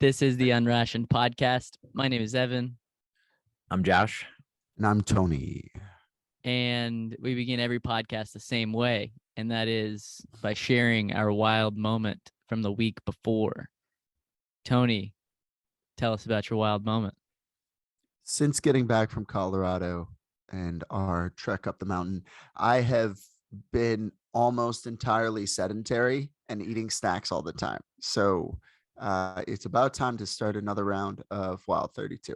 This is the Unrationed Podcast. My name is Evan. I'm Josh. And I'm Tony. And we begin every podcast the same way, and that is by sharing our wild moment from the week before. Tony, tell us about your wild moment. Since getting back from Colorado and our trek up the mountain, I have been almost entirely sedentary and eating snacks all the time. So it's about time to start another round of Wild 32.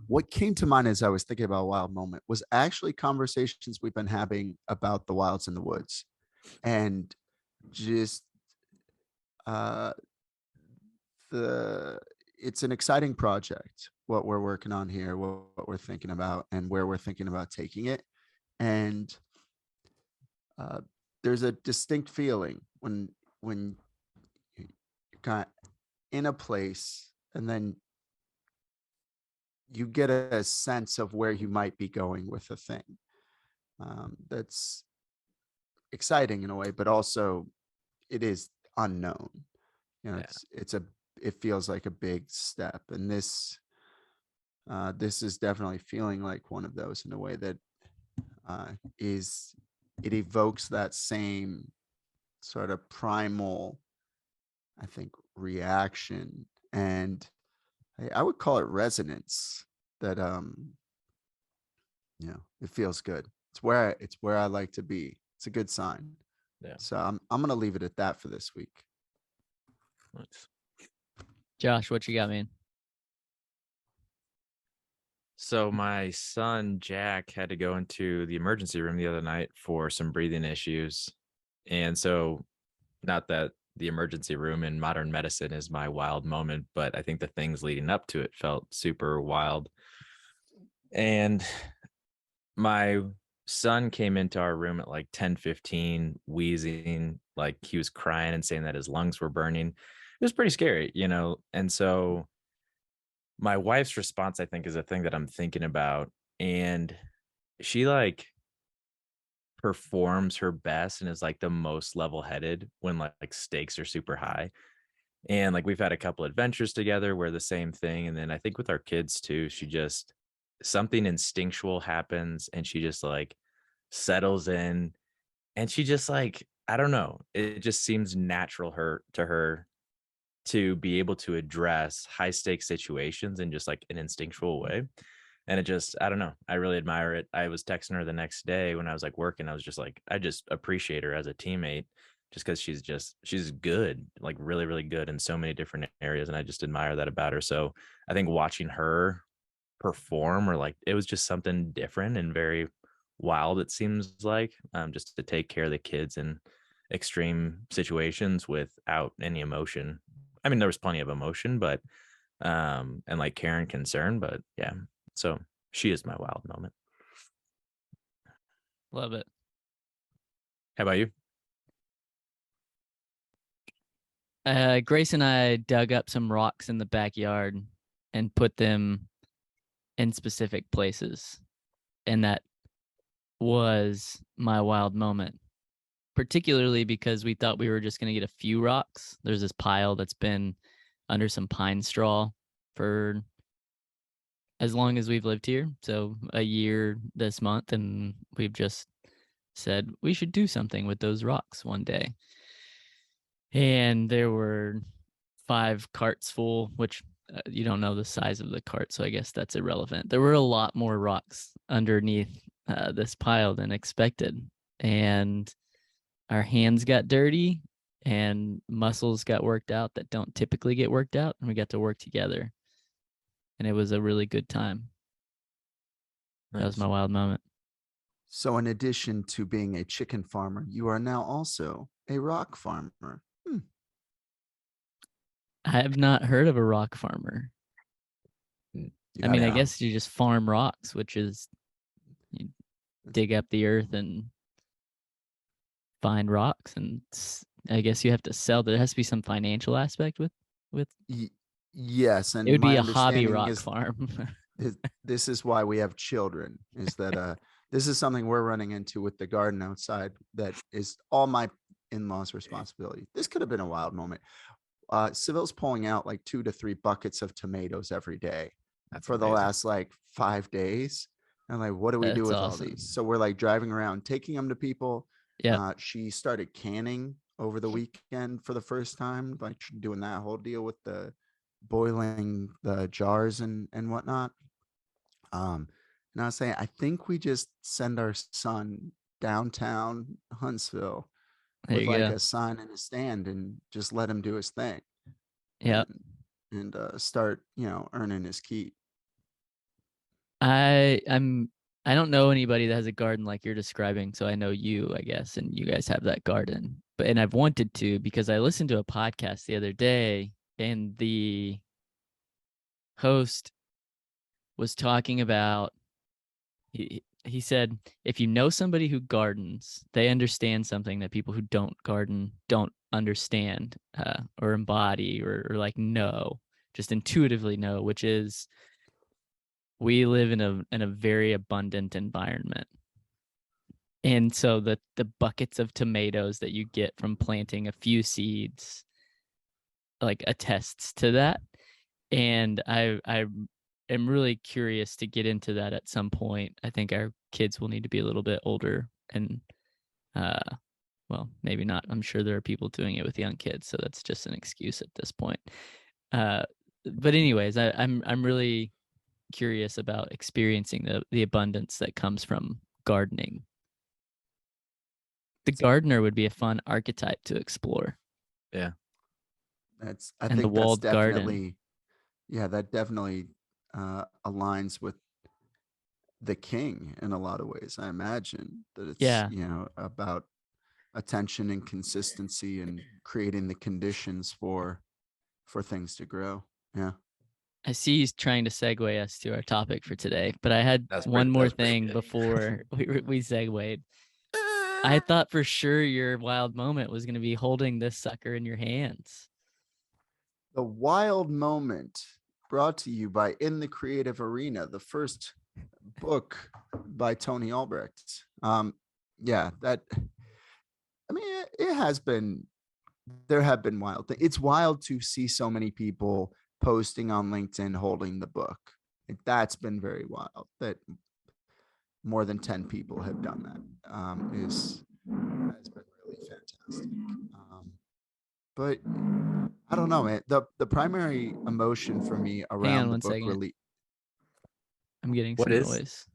What came to mind as I was thinking about Wild Moment was actually conversations we've been having about the wilds in the woods, and just it's an exciting project, what we're working on here, what we're thinking about, and where we're thinking about taking it. And there's a distinct feeling when you're kind of in a place and then you get a sense of where you might be going with a thing. That's exciting in a way, but also it is unknown. You know, it feels like a big step, and this is definitely feeling like one of those in a way that it evokes that same sort of primal, I think, reaction, and I would call it resonance that it feels good. It's where I like to be. It's a good sign. Yeah. So I'm gonna leave it at that for this week. Nice. Josh, what you got, man? So my son Jack had to go into the emergency room the other night for some breathing issues. And so, not that the emergency room in modern medicine is my wild moment, but I think the things leading up to it felt super wild. And my son came into our room at like 10:15, wheezing, like he was crying and saying that his lungs were burning. It was pretty scary, And so my wife's response, I think, is a thing that I'm thinking about. And she like performs her best and is like the most level-headed when like stakes are super high. And like we've had a couple adventures together where the same thing. And then I think with our kids too, she just something instinctual happens and she just like settles in, and she just like, I don't know, it just seems natural to her to be able to address high stakes situations in just like an instinctual way. And it just, I don't know, I really admire it. I was texting her the next day when I was like working. I was just like, I just appreciate her as a teammate just because she's good, like really, really good in so many different areas. And I just admire that about her. So I think watching her perform, or like, it was just something different and very wild, it seems like, just to take care of the kids in extreme situations without any emotion. I mean, there was plenty of emotion, but and like care and concern, but yeah. So she is my wild moment. Love it. How about you? Grace and I dug up some rocks in the backyard and put them in specific places. And that was my wild moment, particularly because we thought we were just going to get a few rocks. There's this pile that's been under some pine straw for as long as we've lived here. So a year this month, and we've just said we should do something with those rocks one day. And there were 5 carts full, which you don't know the size of the cart, so I guess that's irrelevant. There were a lot more rocks underneath this pile than expected. And our hands got dirty and muscles got worked out that don't typically get worked out, and we got to work together. And it was a really good time. Nice. That was my wild moment. So in addition to being a chicken farmer, you are now also a rock farmer. I have not heard of a rock farmer. I guess you just farm rocks, which is you dig up the earth and find rocks, and I guess you have to sell. There has to be some financial aspect with. Yes, and it would be a hobby rock farm. This is why we have children. Is that this is something we're running into with the garden outside that is all my in-laws' responsibility. This could have been a wild moment. Seville's pulling out like 2 to 3 buckets of tomatoes every day That's for the amazing. last like 5 days. And like, what do we do That's with all awesome. these? So we're like driving around, taking them to people. Yep. She started canning over the weekend for the first time, like doing that whole deal with the boiling the jars and whatnot. And I was saying, I think we just send our son downtown Huntsville There with you like go. a sign and a stand and just let him do his thing Yep. and start, earning his keep. I don't know anybody that has a garden like you're describing, so I know you, I guess, and you guys have that garden. And I've wanted to because I listened to a podcast the other day and the host was talking about he said if you know somebody who gardens, they understand something that people who don't garden don't understand or embody or like know, just intuitively know, which is we live in a very abundant environment. And so the buckets of tomatoes that you get from planting a few seeds like attests to that. And I am really curious to get into that at some point. I think our kids will need to be a little bit older and well, maybe not. I'm sure there are people doing it with young kids, so that's just an excuse at this point. But anyways, I'm really curious about experiencing the abundance that comes from gardening. The gardener would be a fun archetype to explore. Yeah. I And the think that's walled garden. definitely, yeah, that definitely aligns with the king in a lot of ways. I imagine that it's, Yeah. about attention and consistency and creating the conditions for things to grow. Yeah. I see he's trying to segue us to our topic for today, but I had That's one more pretty thing good. before we segued. I thought for sure your wild moment was going to be holding this sucker in your hands. The wild moment brought to you by In the Creative Arena, the first book by Tony Albrecht. Yeah, that, I mean, it has been, there have been wild things. It's wild to see so many people posting on LinkedIn holding the book. That's been very wild that more than 10 people have done that. Has been really fantastic. But I don't know, man. The primary emotion for me Hang on around the one book second. release. I'm getting What some is? noise.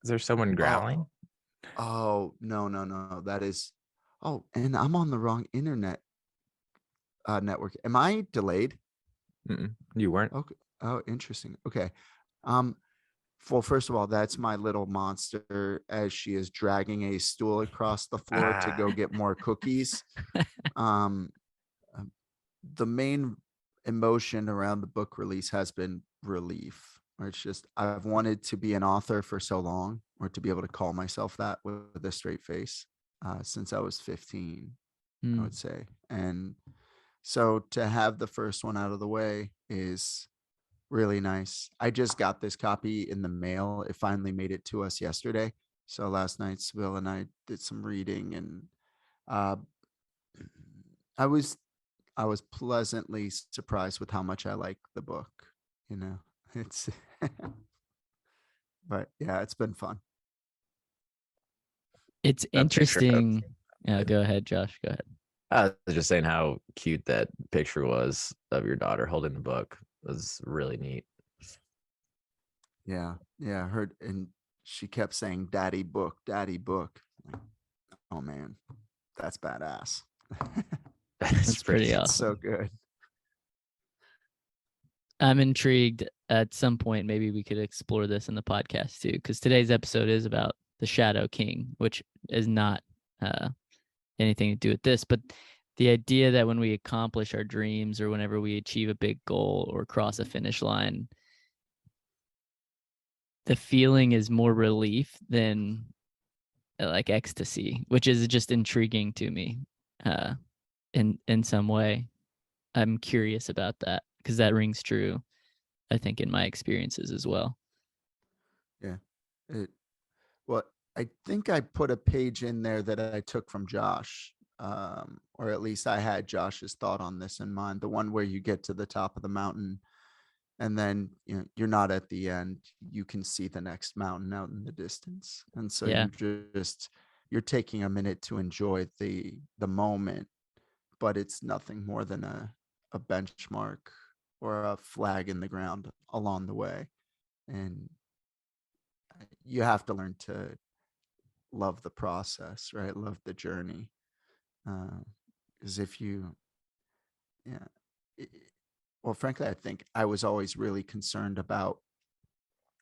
Is there someone growling? Oh, no. That is, oh, and I'm on the wrong internet network. Am I delayed? You weren't. Okay. Oh, interesting. Okay. Um, well, first of all, that's my little monster as she is dragging a stool across the floor to go get more cookies. Um, the main emotion around the book release has been relief. Or it's just I've wanted to be an author for so long, or to be able to call myself that with a straight face since I was 15, I would say. And so to have the first one out of the way is really nice. I just got this copy in the mail. It finally made it to us yesterday. So last night, Bill and I did some reading, and uh, I was pleasantly surprised with how much I like the book. It's, but yeah, it's been fun. It's That picture of- interesting. Go ahead, Josh. Go ahead. I was just saying how cute that picture was of your daughter holding the book. It was really neat. Yeah. I heard, and she kept saying, "Daddy book, Daddy book." Like, oh man, that's badass. That's pretty good. awesome. So good. I'm intrigued. At some point, maybe we could explore this in the podcast too, because today's episode is about the Shadow King, which is not anything to do with this, but the idea that when we accomplish our dreams or whenever we achieve a big goal or cross a finish line, the feeling is more relief than like ecstasy, which is just intriguing to me in some way. I'm curious about that because that rings true, I think, in my experiences as well. Yeah. Well, I think I put a page in there that I took from Josh or at least I had Josh's thought on this in mind, the one where you get to the top of the mountain and then you're not at the end. You can see the next mountain out in the distance, and so Yeah. you're taking a minute to enjoy the moment, but it's nothing more than a benchmark or a flag in the ground along the way. And you have to learn to love the process, right? Love the journey. Because if you, yeah, i- well, frankly, I think I was always really concerned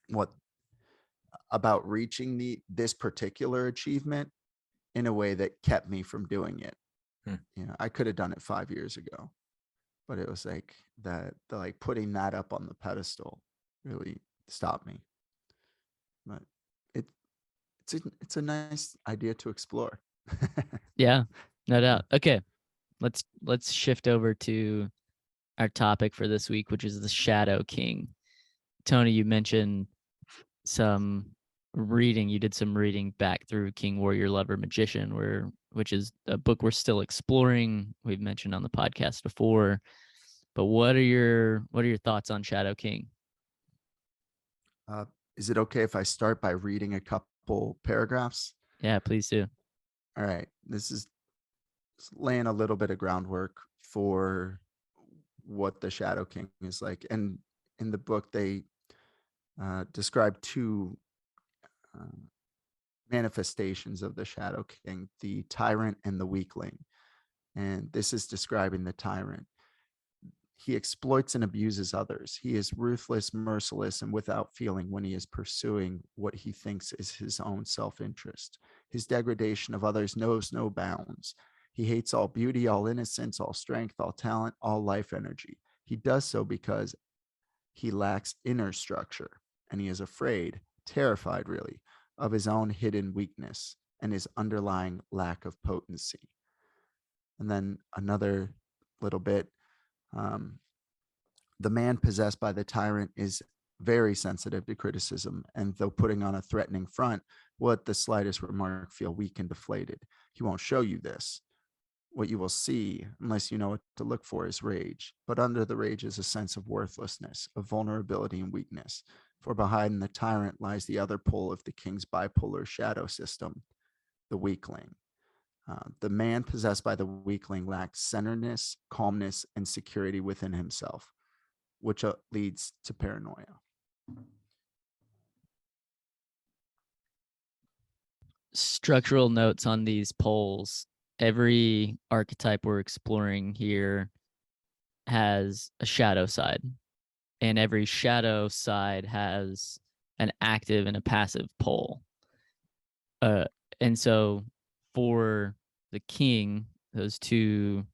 what about reaching this particular achievement in a way that kept me from doing it. Hmm. I could have done it 5 years ago, but it was like the like putting that up on the pedestal really stopped me. But it it's a nice idea to explore. Yeah, no doubt. Okay, let's shift over to our topic for this week, which is the Shadow King. Tony, you mentioned some reading. You did some reading back through King Warrior Lover Magician, which is a book we're still exploring. We've mentioned on the podcast before. But what are your thoughts on Shadow King? Is it okay if I start by reading a couple paragraphs? Yeah, please do. All right. This is laying a little bit of groundwork for what the Shadow King is like. And in the book, they describe two uh, manifestations of the Shadow King, the Tyrant and the Weakling. And this is describing the Tyrant. He exploits and abuses others. He is ruthless, merciless, and without feeling when he is pursuing what he thinks is his own self interest. His degradation of others knows no bounds. He hates all beauty, all innocence, all strength, all talent, all life energy. He does so because he lacks inner structure and he is afraid, terrified really, of his own hidden weakness and his underlying lack of potency. And then another little bit, um, the man possessed by the tyrant is very sensitive to criticism, and though putting on a threatening front, will at the slightest remark feel weak and deflated. He won't show you this. What you will see, unless you know what to look for, is rage. But under the rage is a sense of worthlessness, of vulnerability and weakness. For behind the tyrant lies the other pole of the king's bipolar shadow system, the weakling. The man possessed by the weakling lacks centeredness, calmness, and security within himself, which leads to paranoia. Structural notes on these polls. Every archetype we're exploring here has a shadow side, and every shadow side has an active and a passive pole. And so for the king, those two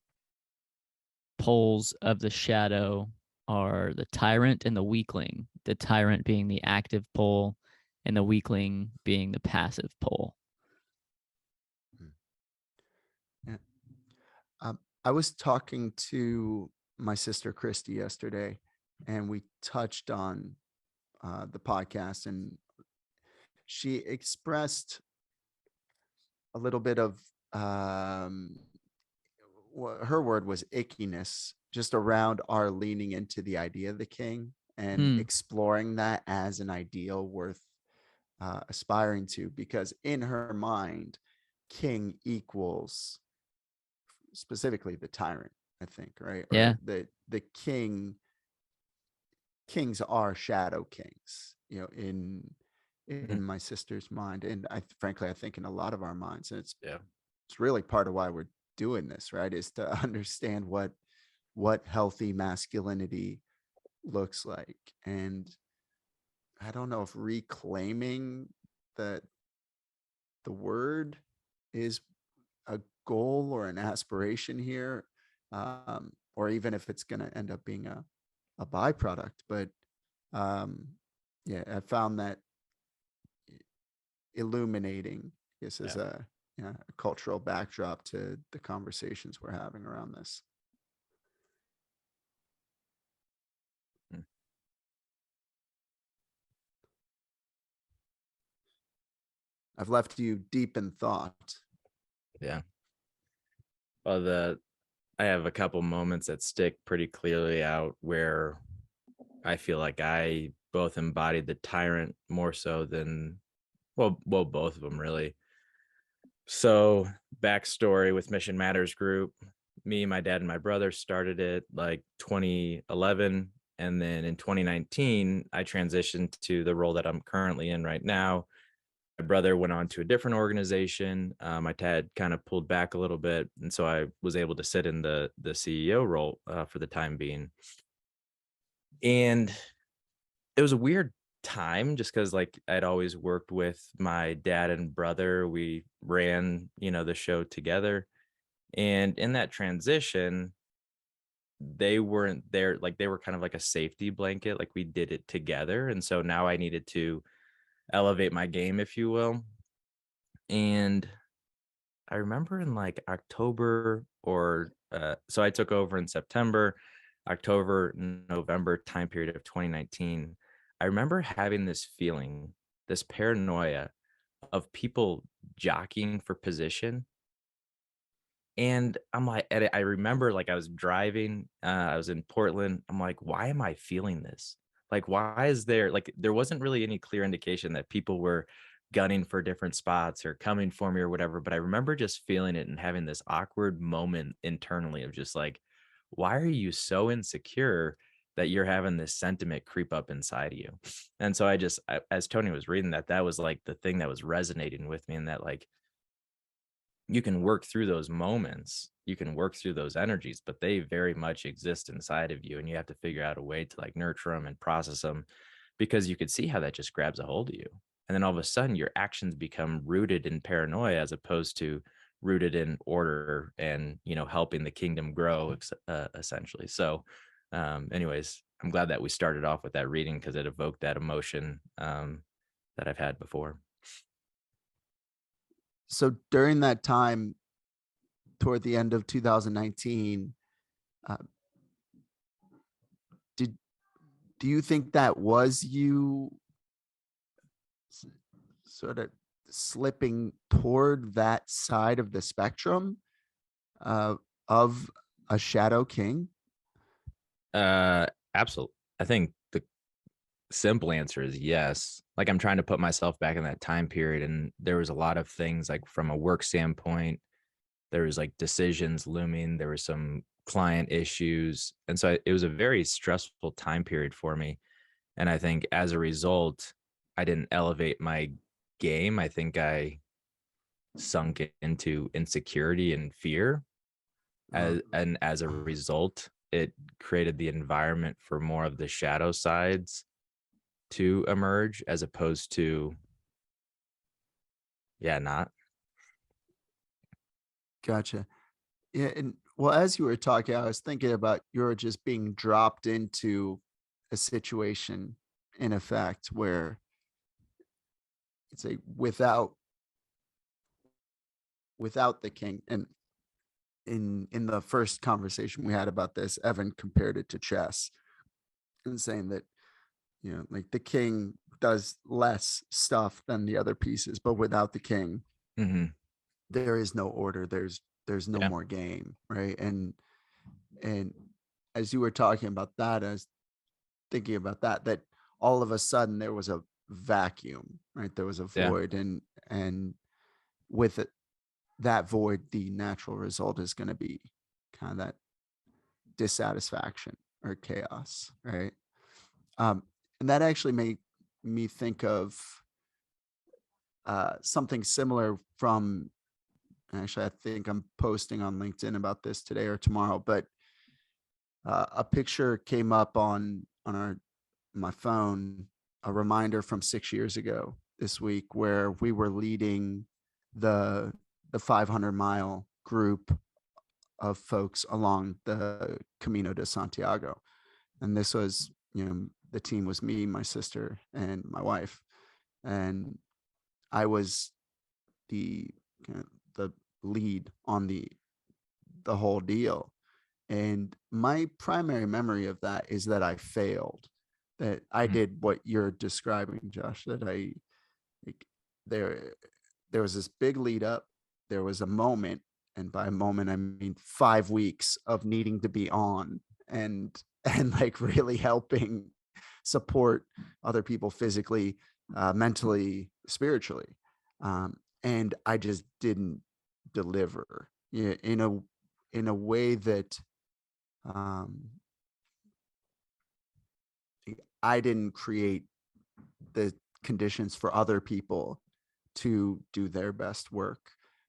poles of the shadow are the tyrant and the weakling. The tyrant being the active pole, and the weakling being the passive pole. Yeah. I was talking to my sister Christy yesterday, and we touched on the podcast, and she expressed a little bit of her word was ickiness just around our leaning into the idea of the king and exploring that as an ideal worth aspiring to, because in her mind, king equals specifically the tyrant, I think, right? Yeah. Or the kings are shadow kings, in my sister's mind, and frankly I think in a lot of our minds, and it's really part of why we're doing this, right? Is to understand what healthy masculinity looks like. And I don't know if reclaiming that the word is a goal or an aspiration here, or even if it's going to end up being a byproduct. But yeah, I found that illuminating, I guess, as a cultural backdrop to the conversations we're having around this. I've left you deep in thought. Yeah. Well, I have a couple moments that stick pretty clearly out where I feel like I both embodied the tyrant more so than both of them really. So, backstory with Mission Matters Group, me, my dad, and my brother started it like 2011. And then in 2019, I transitioned to the role that I'm currently in right now. My brother went on to a different organization. My dad kind of pulled back a little bit. And so I was able to sit in the CEO role for the time being. And it was a weird time just because like I'd always worked with my dad and brother. We ran, the show together. And in that transition, they weren't there, like they were kind of like a safety blanket, like we did it together. And so now I needed to elevate my game, if you will. And I remember in like October or so I took over in September, October, November time period of 2019. I remember having this feeling, this paranoia of people jockeying for position. And I'm like, and I remember like I was driving, I was in Portland. I'm like, why am I feeling this? Like, why is there like there wasn't really any clear indication that people were gunning for different spots or coming for me or whatever. But I remember just feeling it and having this awkward moment internally of just like, why are you so insecure that you're having this sentiment creep up inside of you? And so as Tony was reading that, that was like the thing that was resonating with me, and that like you can work through those moments, you can work through those energies, but they very much exist inside of you, and you have to figure out a way to like nurture them and process them, because you could see how that just grabs a hold of you. And then all of a sudden your actions become rooted in paranoia as opposed to rooted in order and, helping the kingdom grow essentially. So anyways, I'm glad that we started off with that reading because it evoked that emotion that I've had before. So during that time, toward the end of 2019, uh, did do you think that was you sort of slipping toward that side of the spectrum uh, of a shadow king? Uh, Absolutely. I think the simple answer is yes. Like I'm trying to put myself back in that time period, and there was a lot of things like from a work standpoint, there was like decisions looming, there were some client issues, and so it was a very stressful time period for me. And I think as a result, I didn't elevate my game. I think I sunk into insecurity and fear, and as a result, it created the environment for more of the shadow sides to emerge as opposed to not. Gotcha. Yeah, and well, as you were talking, I was thinking about you're just being dropped into a situation, in effect, where it's a without the king. And in the first conversation we had about this, Evan compared it to chess and saying that, like the king does less stuff than the other pieces, but without the king, Hmm. there is no order. There's no Yeah. more game, right? And as you were talking about that, I was thinking about that all of a sudden there was a vacuum, right? There was a Yeah. void, and with it, that void, the natural result is going to be kind of that dissatisfaction or chaos, right? Um, and that actually made me think of something similar from, actually, I think I'm posting on LinkedIn about this today or tomorrow, but a picture came up on my phone, a reminder from 6 years ago this week, where we were leading the 500-mile group of folks along the Camino de Santiago. And this was, the team was me, my sister, and my wife. And I was the the lead on the whole deal. And my primary memory of that is that I failed, that I Mhm. did what you're describing, Josh, that like, there there was this big lead up, there was a moment, and by a moment I mean 5 weeks of needing to be on and like really helping support other people physically, mentally, spiritually. And I just didn't deliver, yeah, in a way that um, I didn't create the conditions for other people to do their best work,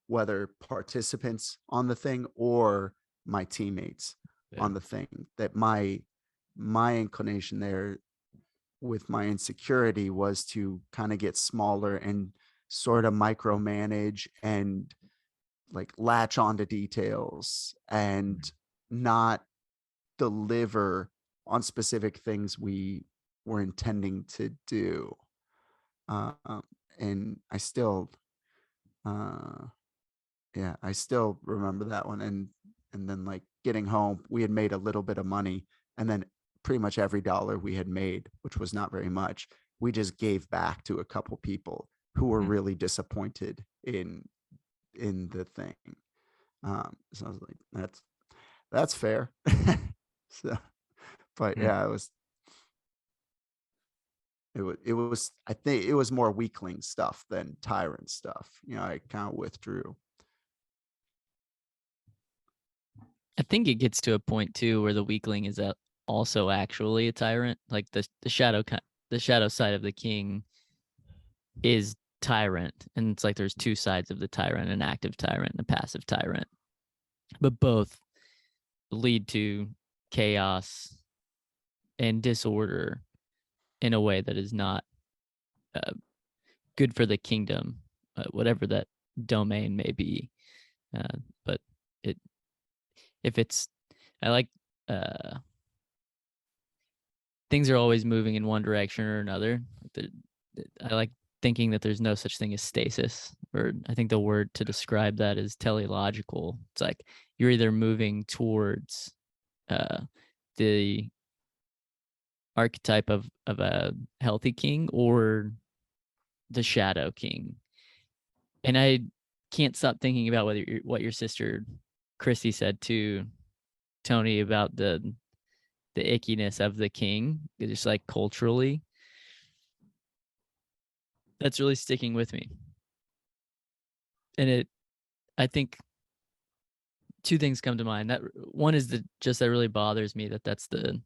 whether participants on the thing or my teammates on the thing. That my inclination there with my insecurity was to kind of get smaller and sort of micromanage and like latch onto details and not deliver on specific things we were intending to do. And I still, yeah, I still remember that one. And then like getting home, we had made a little bit of money, and then pretty much every dollar we had made, which was not very much, we just gave back to a couple people who were really disappointed in the thing. So I was like, that's fair. So, but yeah, it was I think it was more Weakling stuff than Tyrant stuff. I kind of withdrew. I think it gets to a point too where the Weakling is also actually a tyrant. Like the shadow side of the king is tyrant, and it's like there's two sides of the tyrant: an active tyrant and a passive tyrant, but both lead to chaos and disorder in a way that is not good for the kingdom, whatever that domain may be. But if it's, I like, things are always moving in one direction or another. I like thinking that there's no such thing as stasis, or I think the word to describe that is teleological. It's like you're either moving towards the archetype of a healthy king or the shadow king. And I can't stop thinking about what your sister Chrissy said to Tony about the ickiness of the king, just like culturally. That's really sticking with me. And I think two things come to mind. That one is that really bothers me that's the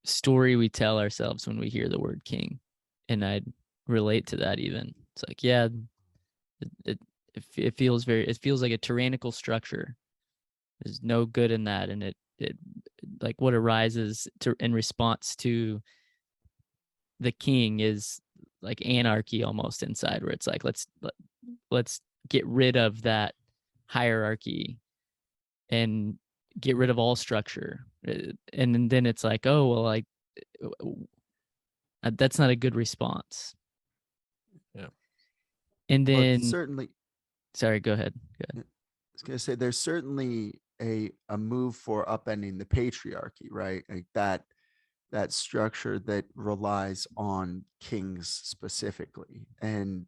story we tell ourselves when we hear the word king. And I relate to that even. It's like, yeah, it feels like a tyrannical structure. There's no good in that. And it like what arises in response to the king is like anarchy almost inside, where it's like, let's get rid of that hierarchy and get rid of all structure. And then it's like, oh, well, like that's not a good response. Yeah. And then certainly, sorry, go ahead. I was gonna say there's certainly a move for upending the patriarchy, right? Like that structure that relies on kings specifically. And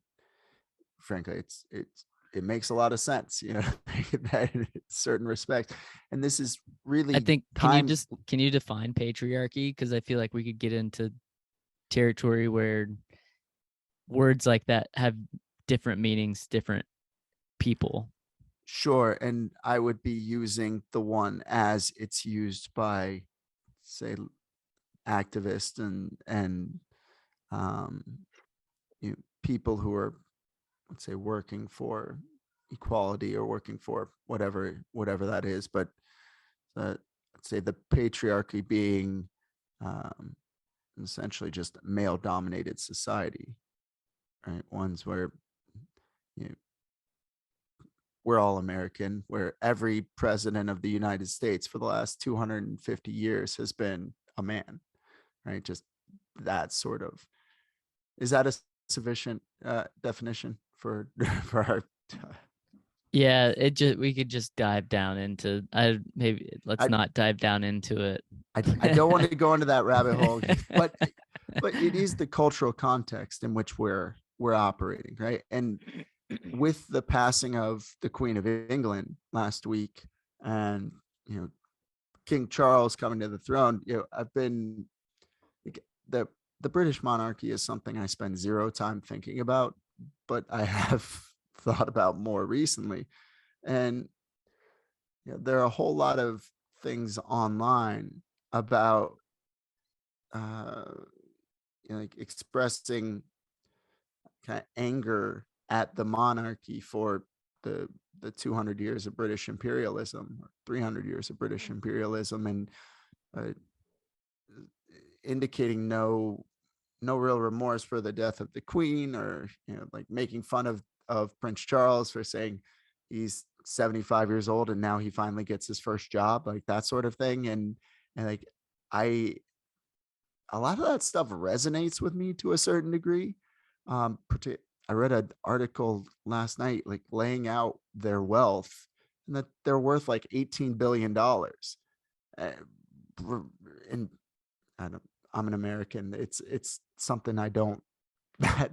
frankly, it makes a lot of sense, that in certain respects. And this is really, I think, can you define patriarchy? Because I feel like we could get into territory where words like that have different meanings, different people. Sure. And I would be using the one as it's used by, say, activists and people who are, let's say, working for equality or working for whatever that is. But let's say the patriarchy being essentially just male dominated society, right? Ones where we're all American, where every president of the United States for the last 250 years has been a man, right? Just that sort of, is that a sufficient definition for our? Yeah, we could just dive down into, let's not dive down into it. I don't want to go into that rabbit hole, but it is the cultural context in which we're we're operating, right? And with the passing of the Queen of England last week, and King Charles coming to the throne, I've been the the British monarchy is something I spend zero time thinking about, but I have thought about more recently. And there are a whole lot of things online about like expressing kind of anger at the monarchy for the 200 years of British imperialism, or 300 years of British imperialism, and uh, indicating no real remorse for the death of the Queen, or like making fun of Prince Charles for saying he's 75 years old and now he finally gets his first job, like that sort of thing. And like I a lot of that stuff resonates with me to a certain degree. I read an article last night, like laying out their wealth, and that they're worth like $18 billion. And I don't, I'm an American. It's something I don't.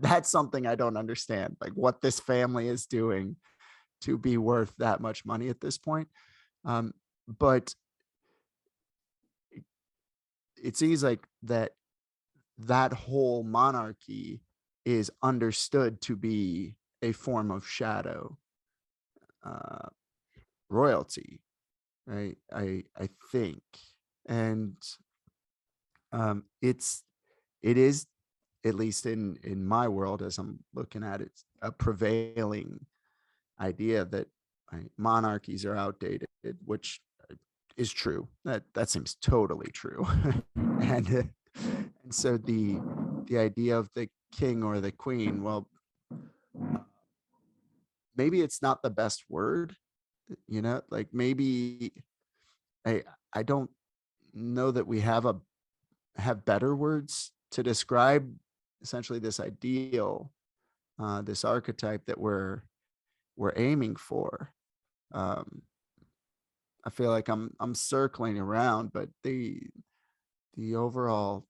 That's something I don't understand. Like what this family is doing to be worth that much money at this point. But it seems like that whole monarchy is understood to be a form of shadow royalty, right? I think, and it is, at least in my world, as I'm looking at it, a prevailing idea that monarchies are outdated, which is true. That seems totally true. and and so the idea of the king or the queen, well, maybe it's not the best word, like maybe I I don't know that we have better words to describe essentially this ideal, this archetype that we're aiming for. Um, I feel like I'm circling around, but the overall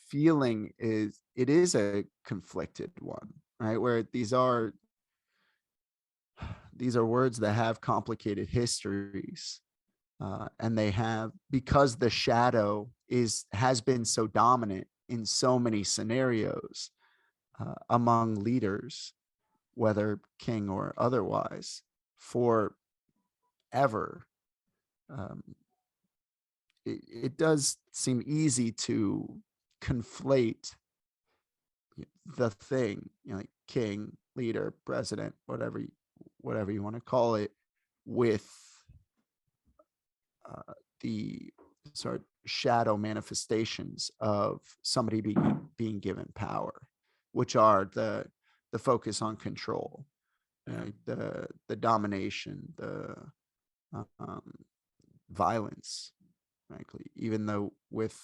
feeling is, it is a conflicted one, right? Where these are words that have complicated histories, and they have, because the shadow has been so dominant in so many scenarios among leaders, whether king or otherwise, forever. Um, it does seem easy to conflate the thing, like king, leader, president, whatever you want to call it, with the sort of shadow manifestations of somebody being given power, which are the focus on control, the domination, the violence, frankly. Even though with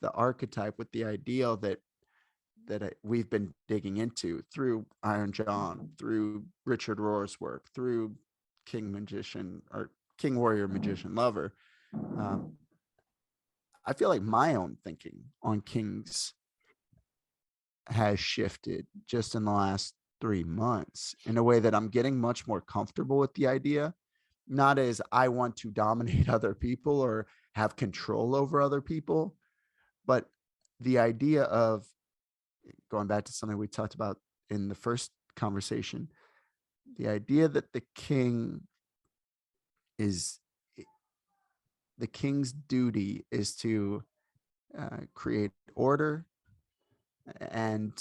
the archetype, with the ideal that we've been digging into through Iron John, through Richard Rohr's work, through King Magician, or King Warrior Magician Lover, I feel like my own thinking on kings has shifted just in the last 3 months in a way that I'm getting much more comfortable with the idea, not as I want to dominate other people or have control over other people, but the idea of, going back to something we talked about in the first conversation, the idea that the king's duty is to create order and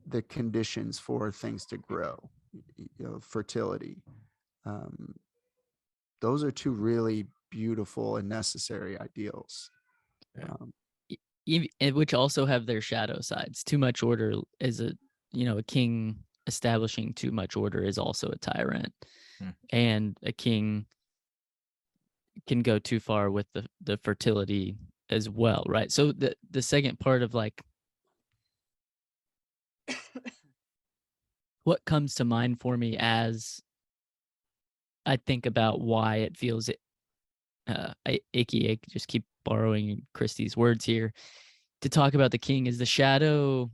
the conditions for things to grow, fertility. Those are two really beautiful and necessary ideals. Which also have their shadow sides. Too much order is a king establishing too much order is also a tyrant. And a king can go too far with the fertility as well, right? So the second part of like what comes to mind for me as I think about why it feels icky, just keep borrowing Christie's words here, to talk about the king, is the shadow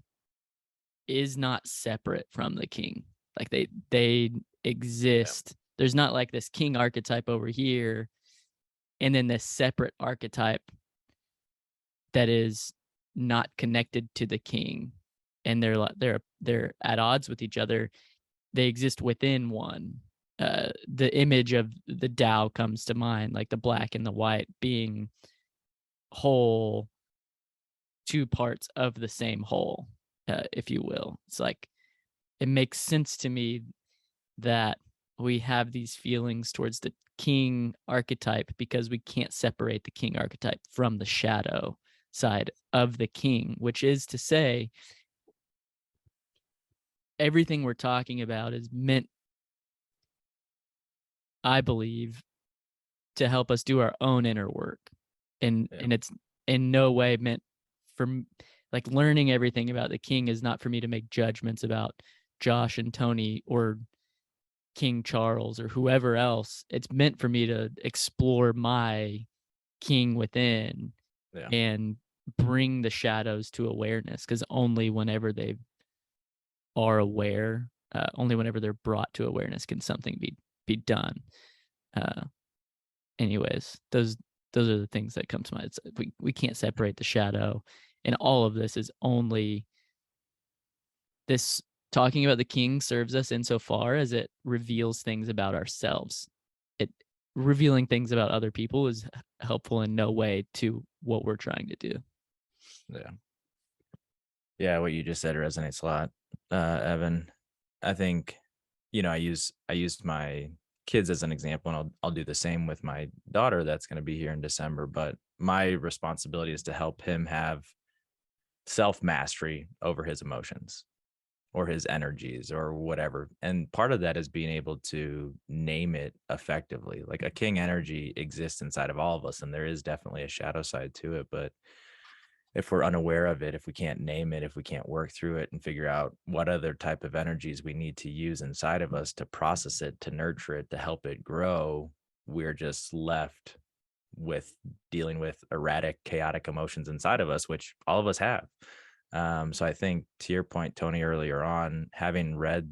is not separate from the king. Like they exist. There's not like this king archetype over here and then this separate archetype that is not connected to the king, and they're at odds with each other. They exist within one. The image of the Tao comes to mind, like the black and the white being whole, two parts of the same whole, if you will. It's like it makes sense to me that we have these feelings towards the king archetype because we can't separate the king archetype from the shadow side of the king, which is to say everything we're talking about is meant, I believe, to help us do our own inner work. And it's in no way meant for, like, learning everything about the king is not for me to make judgments about Josh and Tony or King Charles or whoever else. It's meant for me to explore my king within and bring the shadows to awareness, because only whenever they are aware, only whenever they're brought to awareness can something be done. Anyways, those are the things that come to mind. We can't separate the shadow, and all of this is only this. Talking about the king serves us insofar as it reveals things about ourselves. It revealing things about other people is helpful in no way to what we're trying to do. Yeah, what you just said resonates a lot, Evan. I think, I used my kids as an example, and I'll do the same with my daughter that's going to be here in December. But my responsibility is to help him have self mastery over his emotions or his energies or whatever. And part of that is being able to name it effectively. Like a king energy exists inside of all of us, and there is definitely a shadow side to it. But if we're unaware of it, if we can't name it, if we can't work through it and figure out what other type of energies we need to use inside of us to process it, to nurture it, to help it grow, we're just left with dealing with erratic, chaotic emotions inside of us, which all of us have. So I think, to your point, Tony, earlier on, having read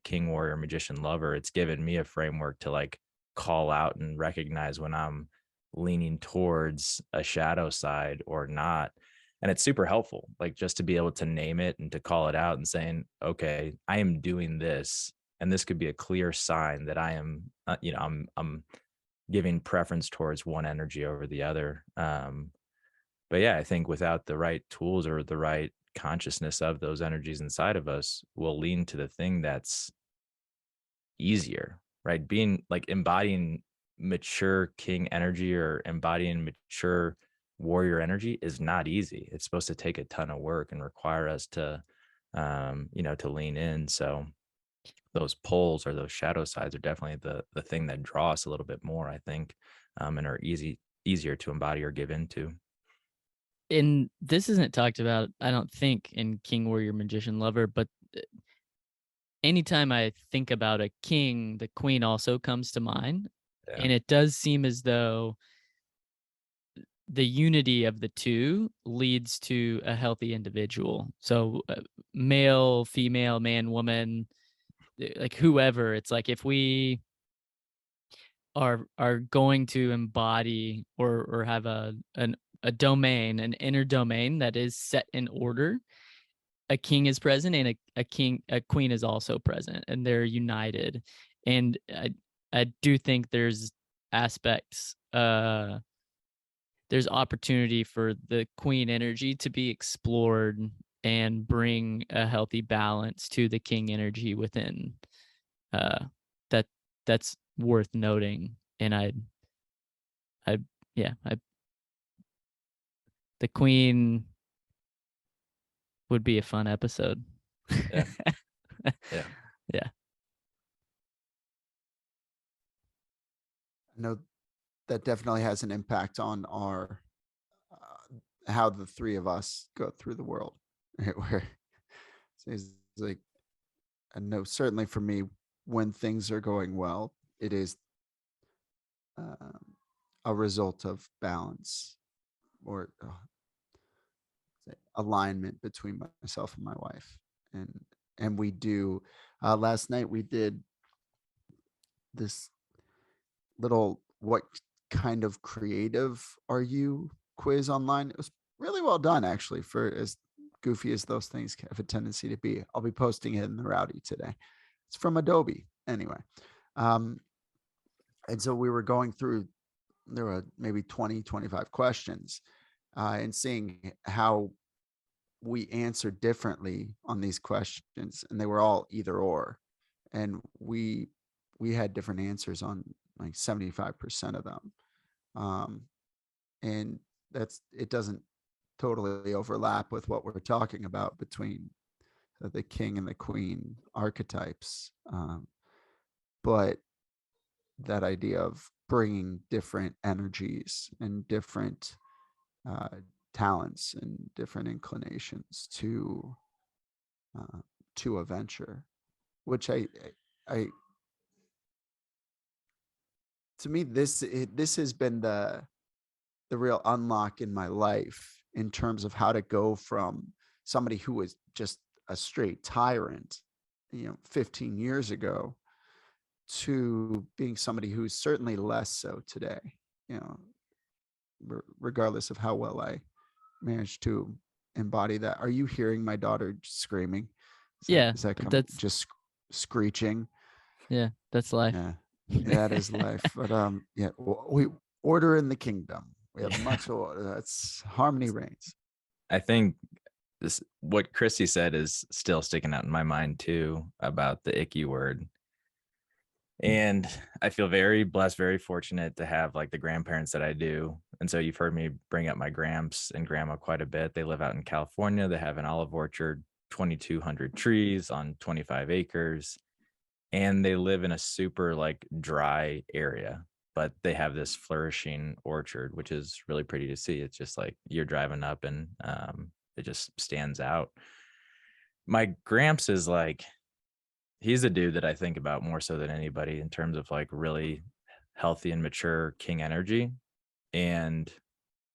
King, Warrior, Magician, Lover, it's given me a framework to like call out and recognize when I'm leaning towards a shadow side or not. And it's super helpful, like just to be able to name it and to call it out and saying, okay, I am doing this. And this could be a clear sign that I am, I'm giving preference towards one energy over the other. But yeah, I think without the right tools or the right consciousness of those energies inside of us, we'll lean to the thing that's easier, right? Being like embodying mature king energy or embodying mature warrior energy is not easy. It's supposed to take a ton of work and require us to, to lean in. So those poles or those shadow sides are definitely the thing that draw us a little bit more, I think, and are easier to embody or give into. And this isn't talked about, I don't think, in King, Warrior, Magician, Lover, but anytime I think about a king, the queen also comes to mind. Yeah. And it does seem as though the unity of the two leads to a healthy individual. So male, female, man, woman, like whoever, it's like if we are going to embody or have a domain, an inner domain that is set in order, a king is present and a queen is also present, and they're united. And I do think there's aspects, there's opportunity for the queen energy to be explored and bring a healthy balance to the king energy within. That's worth noting. And the queen would be a fun episode. Yeah. Yeah. Yeah. I know that definitely has an impact on our how the three of us go through the world, right? Where it's like, I know certainly for me, when things are going well, it is um, a result of balance or alignment between myself and my wife. and we do. Last night we did this little "what kind of creative are you" quiz online. It was really well done, actually, for as goofy as those things have a tendency to be. I'll be posting it in the Rowdy today. It's from Adobe, anyway. And so we were going through, there were maybe 20, 25 questions, and seeing how we answered differently on these questions, and they were all either or, and we had different answers on like 75% of them, and it doesn't totally overlap with what we're talking about between the king and the queen archetypes, but that idea of bringing different energies and different talents and different inclinations to a venture, which I to me, this has been the real unlock in my life, in terms of how to go from somebody who was just a straight tyrant, 15 years ago, to being somebody who's certainly less so today, regardless of how well I managed to embody that. Are you hearing my daughter screaming? Yeah, Is that but coming, just screeching? yeah, that's life. Yeah, that is life. But yeah, we order in the kingdom. We have Yeah. much order. That's harmony reigns. I think what Chrissy said is still sticking out in my mind too, about the icky word. And I feel very blessed, very fortunate to have like the grandparents that I do. And so you've heard me bring up my gramps and grandma quite a bit. They live out in California. They have an olive orchard, 2,200 trees on 25 acres. And they live in a super like dry area, but they have this flourishing orchard, which is really pretty to see. It's just like you're driving up and it just stands out. My gramps is like, he's a dude that I think about more so than anybody in terms of like really healthy and mature king energy. And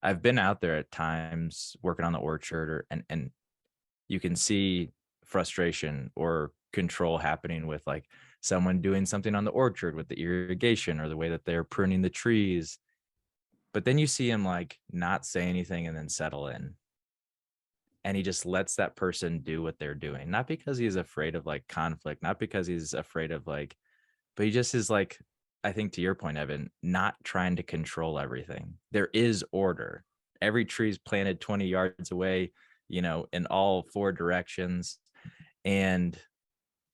I've been out there at times working on the orchard, and you can see frustration or control happening with like someone doing something on the orchard with the irrigation or the way that they're pruning the trees. But then you see him like not say anything and then settle in. And he just lets that person do what they're doing, not because he's afraid of like conflict, not because he's afraid of like, but he just is like, I think to your point, Evan, not trying to control everything. There is order. Every tree's planted 20 yards away, in all four directions. And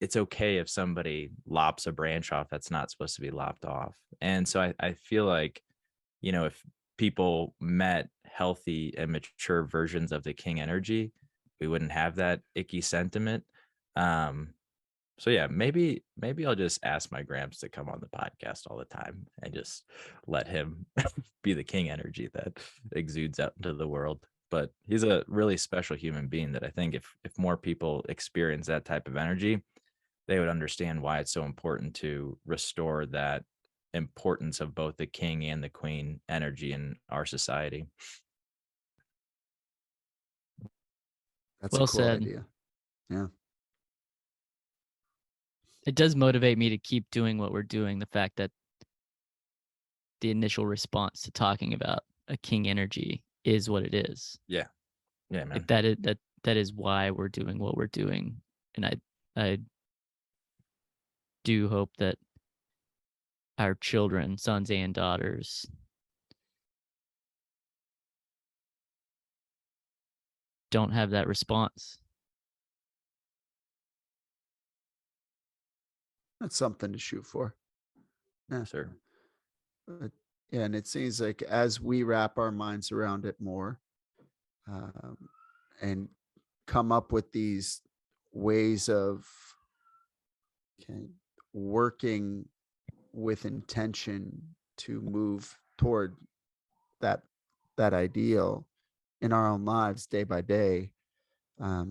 it's okay if somebody lops a branch off that's not supposed to be lopped off. And so I feel like, if people met healthy and mature versions of the king energy, we wouldn't have that icky sentiment. So yeah, maybe I'll just ask my gramps to come on the podcast all the time and just let him be the king energy that exudes out into the world. But he's a really special human being that I think if more people experience that type of energy, they would understand why it's so important to restore that importance of both the king and the queen energy in our society. That's Well a cool said. idea. Yeah. It does motivate me to keep doing what we're doing. The fact that the initial response to talking about a king energy is what it is. Yeah, man. Like that is why we're doing what we're doing. And I do hope that our children, sons and daughters, don't have that response. That's something to shoot for. Yeah. Sure. But, yeah, and it seems like as we wrap our minds around it more, and come up with these ways of working with intention to move toward that ideal in our own lives day by day, I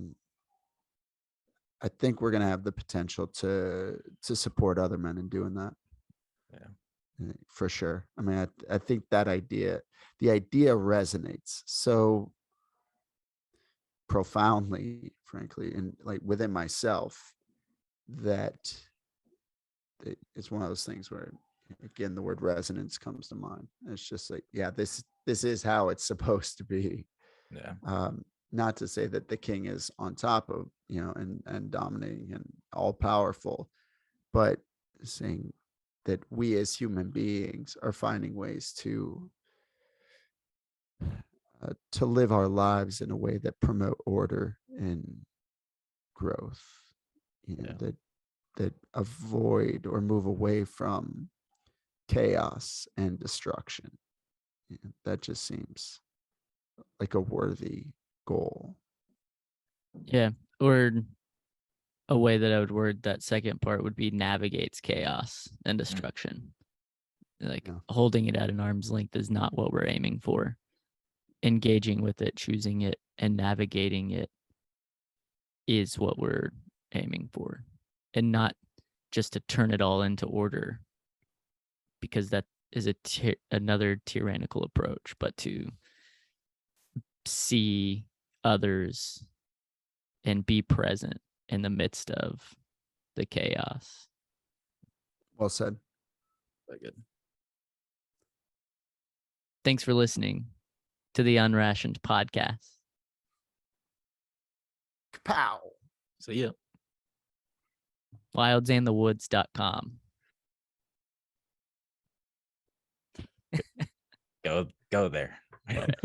think we're going to have the potential to support other men in doing that. Yeah, for sure. I mean, I think the idea resonates so profoundly, frankly, and like within myself, that it's one of those things where, again, the word resonance comes to mind. It's just like, yeah, this is how it's supposed to be. Yeah. Not to say that the king is on top of, and dominating and all powerful, but saying that we as human beings are finding ways to live our lives in a way that promote order and growth, Yeah. that avoid or move away from chaos and destruction. That just seems like a worthy goal. Yeah. Or a way that I would word that second part would be navigates chaos and destruction. Like Yeah. holding it at an arm's length is not what we're aiming for. Engaging with it, choosing it, and navigating it is what we're aiming for. And not just to turn it all into order, because that is another tyrannical approach, but to see others and be present in the midst of the chaos. Well said. Very good. Thanks for listening to the Unrationed podcast. Kapow. So yeah. Wildsinthewoods.com. Go there. All right.